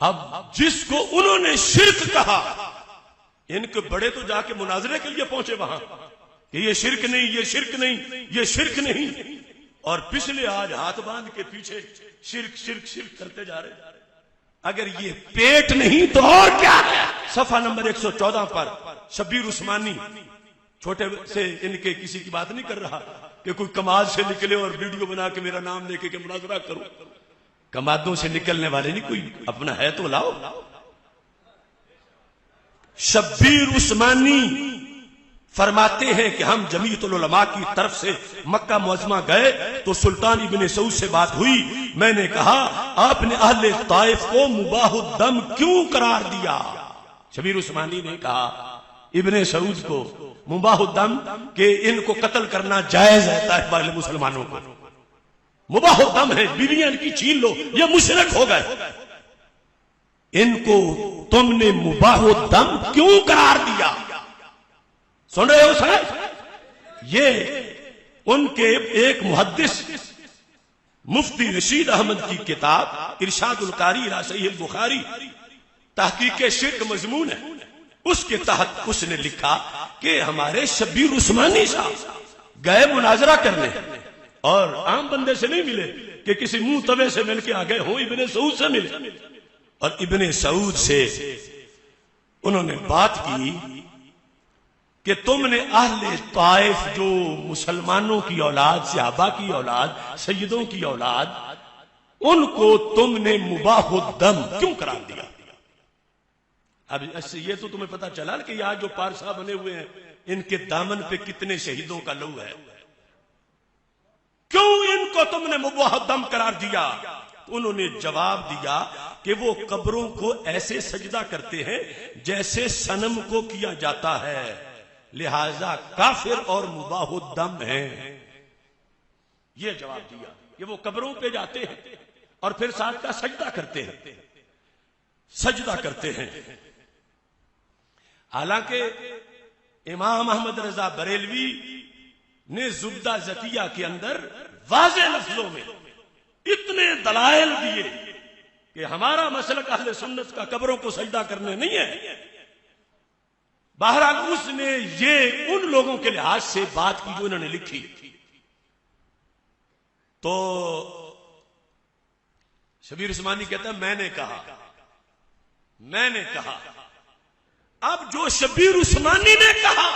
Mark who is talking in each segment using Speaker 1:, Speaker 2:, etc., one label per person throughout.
Speaker 1: اب جس کو انہوں نے شرک کہا، ان کے بڑے تو جا کے مناظرے کے لیے پہنچے وہاں کہ یہ شرک نہیں، یہ شرک نہیں، یہ شرک نہیں، اور پچھلے آج ہاتھ باندھ کے پیچھے شرک شرک شرک کرتے جا رہے ہیں۔ اگر یہ پیٹ نہیں تو اور کیا ہے؟ صفحہ نمبر 114 پر شبیر عثمانی، چھوٹے سے ان کے کسی کی بات نہیں کر رہا کہ کوئی کماد سے نکلے اور ویڈیو بنا کے میرا نام لے کے مناظرہ کرو۔ کمادوں سے نکلنے والے نہیں، کوئی اپنا ہے تو لاؤ۔ شبیر عثمانی فرماتے ہیں کہ ہم جمیعت العلماء کی طرف سے مکہ معظمہ گئے تو سلطان ابن سعود سے بات ہوئی۔ میں نے کہا آپ نے اہل طائف کو مباح الدم کیوں قرار دیا؟ شبیر عثمانی نے کہا ابن سعود کو مباح الدم کہ ان کو قتل کرنا جائز ہے طائف والے مسلمانوں کو، مباح الدم ہے، بیویاں کی چھین لو، یہ مشرک ہو گئے، ان کو تم نے مباح الدم کیوں قرار دیا؟ سن رہے ہو صاحب؟ یہ ان کے ایک محدث مفتی رشید احمد کی کتاب ارشاد القاری الی صحیح البخاری تحقیق شرک مضمون ہے، اس کے تحت اس نے لکھا کہ ہمارے شبیر عثمانی صاحب گئے مناظرہ کرنے اور عام بندے سے نہیں ملے کہ کسی منہ توے سے مل کے آ گئے ہوں، ابن سعود سے ملے، اور ابن سعود سے انہوں نے بات کی کہ تم نے اہل طائف جو مسلمانوں کی اولاد، صحابہ کی اولاد، سیدوں کی اولاد، ان کو تم نے مباح الدم کیوں قرار دیا؟ اب اس سے یہ تو تمہیں پتا چلا کہ یہاں جو پارسا بنے ہوئے ہیں ان کے دامن پہ کتنے شہیدوں کا لہو ہے، کیوں ان کو تم نے مباح الدم قرار دیا؟ انہوں نے جواب دیا کہ وہ قبروں کو ایسے سجدہ کرتے ہیں جیسے صنم کو کیا جاتا ہے، لہذا کافر اور مباح الدم ہیں۔ یہ جواب دیا کہ وہ قبروں پہ جاتے ہیں اور پھر ساتھ کا سجدہ کرتے ہیں، سجدہ کرتے ہیں۔ حالانکہ امام احمد رضا بریلوی نے زبدہ زکیہ کے اندر واضح لفظوں میں اتنے دلائل دیے کہ ہمارا مسلک اہل سنت کا قبروں کو سجدہ کرنے نہیں ہے۔ بہرحال اس نے یہ ان لوگوں کے لحاظ سے بات کی جو انہوں نے لکھی، تو شبیر عثمانی کہتا ہے میں نے کہا اب جو شبیر عثمانی نے کہا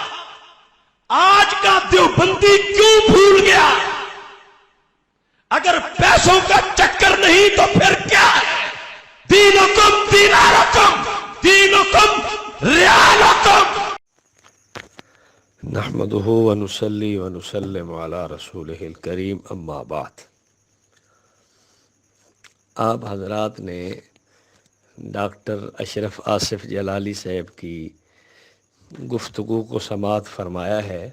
Speaker 1: آج کا دیوبندی کیوں بھول گیا؟ اگر پیسوں کا چکر نہیں تو پھر کیا ہے؟ دینکم دینارکم، دینکم ریالکم۔
Speaker 2: نحمده ونصلي ونسلم على رسوله الکریم، اما بعد۔ آپ حضرات نے ڈاکٹر اشرف آصف جلالی صاحب کی گفتگو کو سماعت فرمایا ہے۔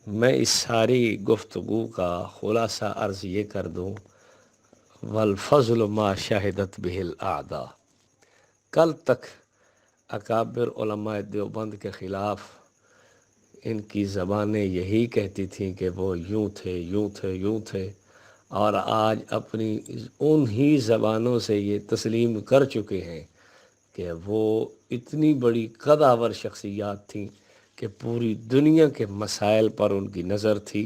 Speaker 2: میں اس ساری گفتگو کا خلاصہ عرض یہ کر دوں، والفضل ما شہدت بہ الاعداء۔ کل تک اکابر علماء دیوبند کے خلاف ان کی زبانیں یہی کہتی تھیں کہ وہ یوں تھے یوں تھے یوں تھے، اور آج اپنی انہی زبانوں سے یہ تسلیم کر چکے ہیں کہ وہ اتنی بڑی قداور شخصیات تھیں کہ پوری دنیا کے مسائل پر ان کی نظر تھی،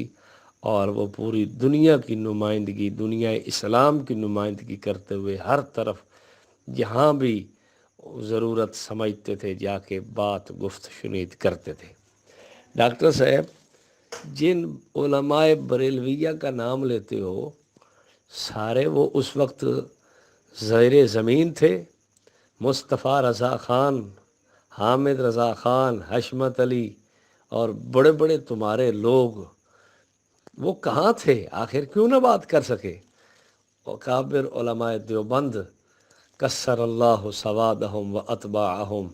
Speaker 2: اور وہ پوری دنیا کی نمائندگی، دنیا اسلام کی نمائندگی کرتے ہوئے ہر طرف جہاں بھی ضرورت سمجھتے تھے جا کے بات گفت شنید کرتے تھے۔ ڈاکٹر صاحب جن علماء بریلویہ کا نام لیتے ہو سارے وہ اس وقت زیر زمین تھے؟ مصطفیٰ رضا خان، حامد رضا خان، حشمت علی اور بڑے بڑے تمہارے لوگ، وہ کہاں تھے؟ آخر کیوں نہ بات کر سکے؟ اکابر علماء دیوبند کسر اللہ سوادہم و اتباعہم،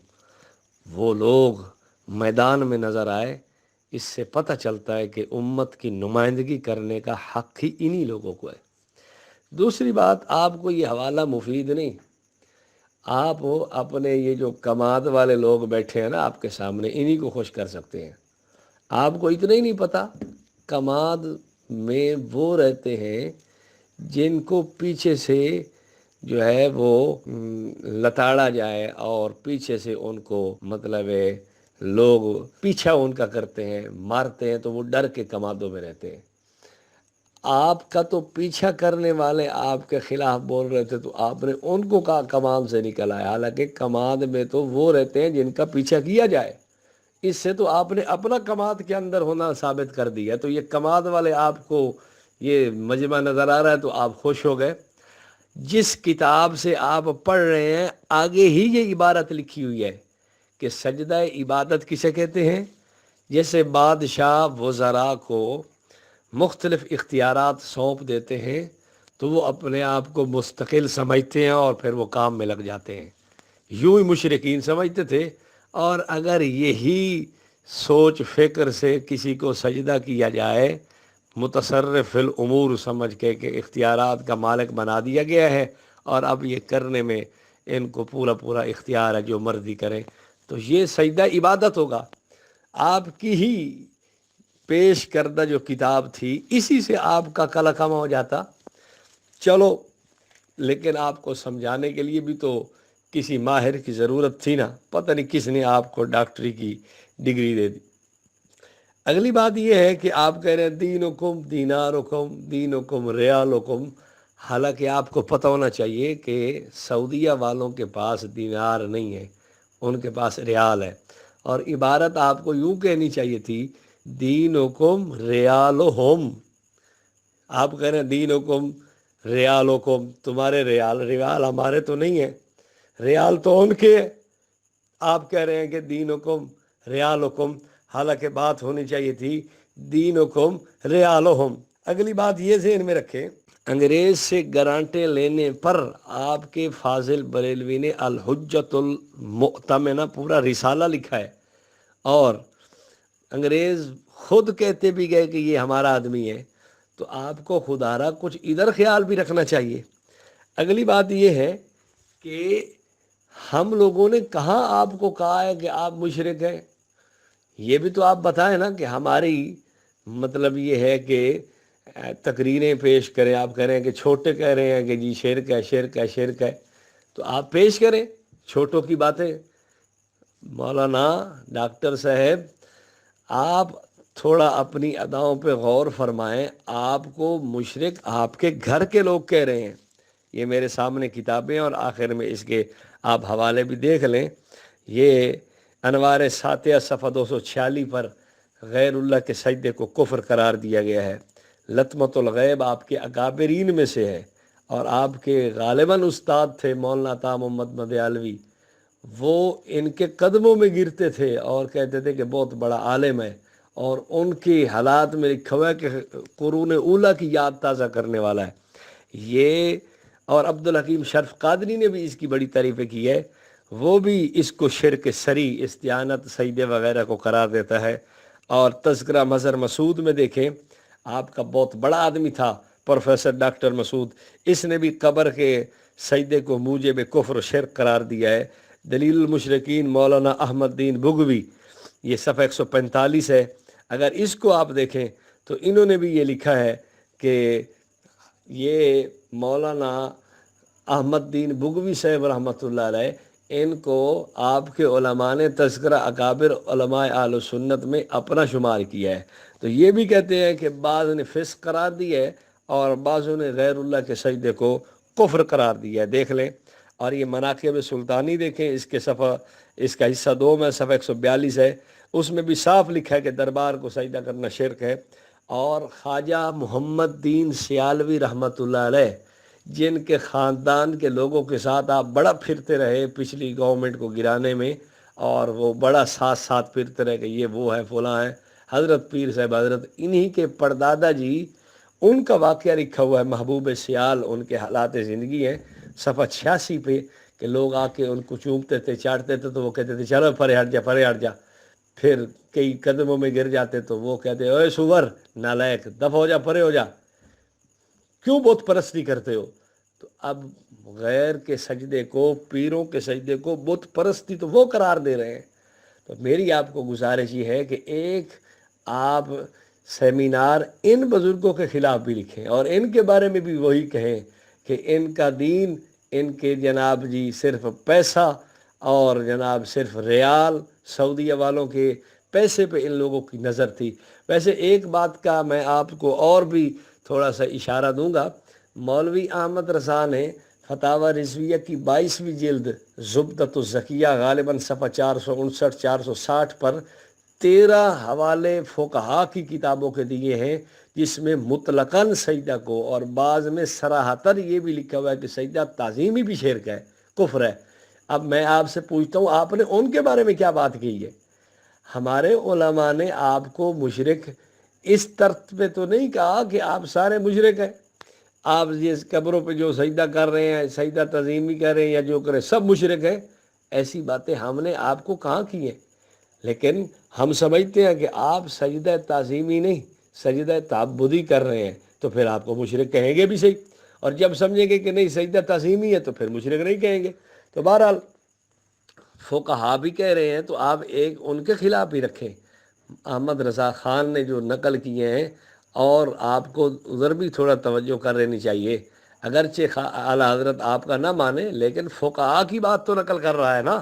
Speaker 2: وہ لوگ میدان میں نظر آئے۔ اس سے پتہ چلتا ہے کہ امت کی نمائندگی کرنے کا حق ہی انہی لوگوں کو ہے۔ دوسری بات، آپ کو یہ حوالہ مفید نہیں، آپ اپنے یہ جو کماد والے لوگ بیٹھے ہیں نا آپ کے سامنے، انہی کو خوش کر سکتے ہیں۔ آپ کو اتنا ہی نہیں پتہ کماد میں وہ رہتے ہیں جن کو پیچھے سے جو ہے وہ لتاڑا جائے اور پیچھے سے ان کو مطلب ہے لوگ پیچھا ان کا کرتے ہیں، مارتے ہیں، تو وہ ڈر کے کمادوں میں رہتے ہیں۔ آپ کا تو پیچھا کرنے والے آپ کے خلاف بول رہے تھے تو آپ نے ان کو کہا کمان سے نکل آئے، حالانکہ کماد میں تو وہ رہتے ہیں جن کا پیچھا کیا جائے۔ اس سے تو آپ نے اپنا کماد کے اندر ہونا ثابت کر دیا۔ تو یہ کماد والے آپ کو یہ مجمع نظر آ رہا ہے تو آپ خوش ہو گئے۔ جس کتاب سے آپ پڑھ رہے ہیں آگے ہی یہ عبارت لکھی ہوئی ہے کہ سجدہ عبادت کسے کہتے ہیں؟ جیسے بادشاہ وزراء کو مختلف اختیارات سونپ دیتے ہیں تو وہ اپنے آپ کو مستقل سمجھتے ہیں اور پھر وہ کام میں لگ جاتے ہیں، یوں ہی مشرکین سمجھتے تھے۔ اور اگر یہی سوچ فکر سے کسی کو سجدہ کیا جائے، متصرف فی الامور سمجھ کے کہ اختیارات کا مالک بنا دیا گیا ہے اور اب یہ کرنے میں ان کو پورا پورا اختیار ہے، جو مرضی کریں، تو یہ سجدہ عبادت ہوگا۔ آپ کی ہی پیش کردہ جو کتاب تھی اسی سے آپ کا کلا کما ہو جاتا۔ چلو، لیکن آپ کو سمجھانے کے لیے بھی تو کسی ماہر کی ضرورت تھی نا، پتہ نہیں کس نے آپ کو ڈاکٹری کی ڈگری دے دی۔ اگلی بات یہ ہے کہ آپ کہہ رہے ہیں دینکم دینارکم دینکم ریالکم، حالانکہ آپ کو پتہ ہونا چاہیے کہ سعودیہ والوں کے پاس دینار نہیں ہے، ان کے پاس ریال ہے، اور عبارت آپ کو یوں کہنی چاہیے تھی دینکم ریالہم۔ آپ کہہ رہے ہیں دینکم ریالکم، تمہارے ریال ہمارے تو نہیں ہے، ریال تو ان کے ہے۔ آپ کہہ رہے ہیں کہ دینکم ریالکم، حالانکہ بات ہونی چاہیے تھی دینکم ریالہم۔ اگلی بات یہ ذہن میں رکھیں، انگریز سے گرانٹیں لینے پر آپ کے فاضل بریلوی نے الحجۃ المؤتمنہ پورا رسالہ لکھا ہے، اور انگریز خود کہتے بھی گئے کہ یہ ہمارا آدمی ہے، تو آپ کو خدا را کچھ ادھر خیال بھی رکھنا چاہیے۔ اگلی بات یہ ہے کہ ہم لوگوں نے کہاں آپ کو کہا ہے کہ آپ مشرک ہیں؟ یہ بھی تو آپ بتائیں نا کہ ہماری مطلب یہ ہے کہ تقریریں پیش کریں، آپ کہہ رہے ہیں کہ چھوٹے کہہ رہے ہیں کہ جی شرک ہے شرک ہے شرک ہے، تو آپ پیش کریں چھوٹوں کی باتیں۔ مولانا ڈاکٹر صاحب، آپ تھوڑا اپنی اداؤں پہ غور فرمائیں، آپ کو مشرک آپ کے گھر کے لوگ کہہ رہے ہیں۔ یہ میرے سامنے کتابیں، اور آخر میں اس کے آپ حوالے بھی دیکھ لیں۔ یہ انوار ساتیہ صفحہ 246 پر غیر اللہ کے سجدے کو کفر قرار دیا گیا ہے۔ لطمۃ الغیب آپ کے اکابرین میں سے ہے، اور آپ کے غالباً استاد تھے مولانا عطا محمد مدیالوی، وہ ان کے قدموں میں گرتے تھے اور کہتے تھے کہ بہت بڑا عالم ہے، اور ان کی حالات میں لکھا ہوا ہے کہ قرون اولیٰ کی یاد تازہ کرنے والا ہے یہ۔ اور عبدالحکیم شرف قادری نے بھی اس کی بڑی تعریفیں کی ہے، وہ بھی اس کو شرک سری، استعانت، سجدے وغیرہ کو قرار دیتا ہے۔ اور تذکرہ مظہر مسعود میں دیکھیں، آپ کا بہت بڑا آدمی تھا پروفیسر ڈاکٹر مسعود، اس نے بھی قبر کے سجدے کو موجب کفر و شرک قرار دیا ہے۔ دلیل المشرکین مولانا احمد دین بغوی، یہ صفحہ 145 ہے، اگر اس کو آپ دیکھیں تو انہوں نے بھی یہ لکھا ہے کہ یہ مولانا احمد دین بغوی صاحب رحمۃ اللہ علیہ، ان کو آپ کے علماء نے تذکرہ اکابر علماء اہل سنت میں اپنا شمار کیا ہے۔ تو یہ بھی کہتے ہیں کہ بعض نے فسق قرار دیا ہے اور بعضوں نے غیر اللہ کے سجدے کو کفر قرار دیا ہے، دیکھ لیں۔ اور یہ مناقب سلطانی دیکھیں، اس کے صفحہ، اس کا حصہ 2 میں صفحہ 142 ہے، اس میں بھی صاف لکھا ہے کہ دربار کو سجدہ کرنا شرک ہے۔ اور خواجہ محمد دین سیالوی رحمۃ اللہ علیہ، جن کے خاندان کے لوگوں کے ساتھ آپ بڑا پھرتے رہے پچھلی گورنمنٹ کو گرانے میں، اور وہ بڑا ساتھ ساتھ پھرتے رہے کہ یہ وہ ہے فلاں ہے، حضرت پیر صاحب حضرت، انہی کے پردادا جی، ان کا واقعہ لکھا ہوا ہے محبوب سیال، ان کے حالات زندگی ہیں، صفحہ 86 پہ، کہ لوگ آ کے ان کو چومتے تھے، چاٹتے تھے، تو وہ کہتے تھے چلو پرے ہٹ جا پرے ہٹ جا، پھر کئی قدموں میں گر جاتے تو وہ کہتے اوے سور نالائق، دفع ہو جا پرے ہو جا، کیوں بت پرستی کرتے ہو؟ تو اب غیر کے سجدے کو، پیروں کے سجدے کو بت پرستی تو وہ قرار دے رہے ہیں۔ تو میری آپ کو گزارش یہ ہے کہ ایک آپ سیمینار ان بزرگوں کے خلاف بھی لکھیں اور ان کے بارے میں بھی وہی کہیں کہ ان کا دین، ان کے جناب جی صرف پیسہ اور جناب صرف ریال سعودیہ والوں کے پیسے پہ ان لوگوں کی نظر تھی۔ ویسے ایک بات کا میں آپ کو اور بھی تھوڑا سا اشارہ دوں گا، مولوی احمد رضا نے فتاوی رضویہ کی 22ویں جلد زبدۃ الزکیہ غالباً صفحہ 459 460 پر 13 حوالے فقہا کی کتابوں کے دیے ہیں، جس میں مطلقاً سجدہ کو اور بعض میں صراحتاً یہ بھی لکھا ہوا ہے کہ سجدہ تعظیمی بھی شرک ہے، کفر ہے۔ اب میں آپ سے پوچھتا ہوں، آپ نے ان کے بارے میں کیا بات کی ہے؟ ہمارے علماء نے آپ کو مشرک اس طرز پہ تو نہیں کہا کہ آپ سارے مشرک ہیں، آپ یہ قبروں پہ جو سجدہ کر رہے ہیں، سجدہ تعظیمی کر رہے ہیں یا جو کریں سب مشرک ہیں، ایسی باتیں ہم نے آپ کو کہاں کی ہیں۔ لیکن ہم سمجھتے ہیں کہ آپ سجدہ تعظیمی نہیں سجدہ تعبدی کر رہے ہیں، تو پھر آپ کو مشرک کہیں گے بھی صحیح، اور جب سمجھیں گے کہ نہیں سجدہ تعظیمی ہے تو پھر مشرک نہیں کہیں گے۔ تو بہرحال فقہا بھی کہہ رہے ہیں تو آپ ایک ان کے خلاف ہی رکھیں، احمد رضا خان نے جو نقل کیے ہیں، اور آپ کو ادھر بھی تھوڑا توجہ کر لینی چاہیے۔ اگرچہ اعلیٰ حضرت آپ کا نہ مانے، لیکن فقہا کی بات تو نقل کر رہا ہے نا،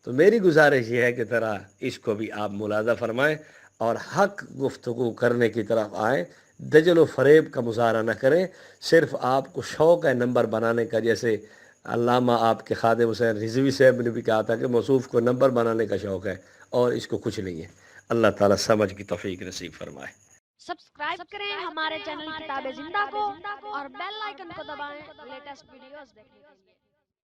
Speaker 2: تو میری گزارش یہ ہے کہ ذرا اس کو بھی آپ ملاحظہ فرمائیں اور حق گفتگو کرنے کی طرف آئیں، دجل و فریب کا مظاہرہ نہ کریں۔ صرف آپ کو شوق ہے نمبر بنانے کا، جیسے علامہ آپ کے خادم حسین رضوی صاحب نے بھی کہا تھا کہ موصوف کو نمبر بنانے کا شوق ہے، اور اس کو کچھ نہیں ہے۔ اللہ تعالیٰ سمجھ کی توفیق نصیب فرمائے۔
Speaker 3: سبسکرائب کریں ہمارے چینل کتاب زندہ کو اور بیل آئیکن کو دبائیں لیٹسٹ ویڈیوز دیکھنے کے لیے۔